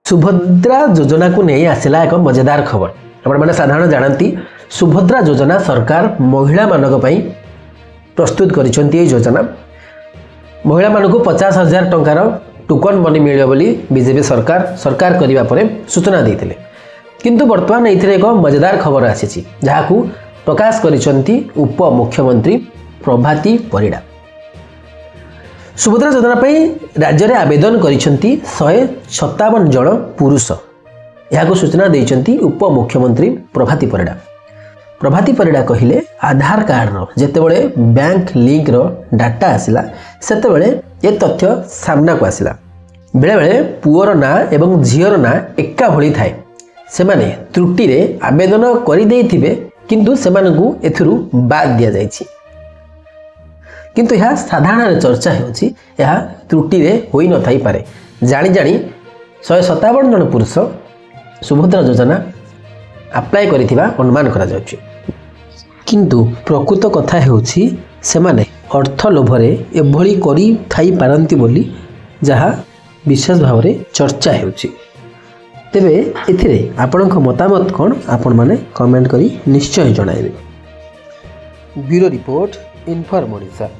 सुभद्रा योजना को नहीं आसला एक मजेदार खबर। आपण मैंने साधारण जानती सुभद्रा योजना सरकार महिला मानक पई प्रस्तुत करिसेंती। योजना महिला मानक 50,000 टंकार टोकन मनी मिले बोली बीजेपी सरकार करने पर सूचना देते। किंतु वर्तमान ये एक मजेदार खबर आसी जहां प्रकाश करिसेंती उप मुख्यमंत्री प्रभाती परिड़ा। सुभद्रा योजना राज्य में आवेदन करिसेंती 157 जन पुरुष। यह सूचना देइसेंती उप मुख्यमंत्री प्रभाती परिड़ा। प्रभाती परिड़ा कहले आधार कार्ड जितेबले बैंक लिंक रो डाटा आसिला सेतेबले ये तथ्य सामना को आसिला। बेले बेले पुअर ना एवं झीर ना एका भली थाए। सेमाने त्रुटि रे आवेदन करि देइथिबे किंतु सेमानकु एथुरु बाद दिया जाइछि। किंतु यह साधारण चर्चा होछि यह त्रुटि रे होई न थाई पारे। जानी जानी 157 जन पुरुष सुभद्रा योजना अप्लाई करिथिबा अनुमान करा जाउछि। किंतु प्रकृत कथा होछि सेमाने अर्थ लोभरे एभली करी थाई पारंती बोली जहा विशेष भाव रे चर्चा होछि। तेबे एथिरे आपनक मतामत कोन आपण माने कमेंट करी निश्चय जणाइबे। Bureau report inform Odisha.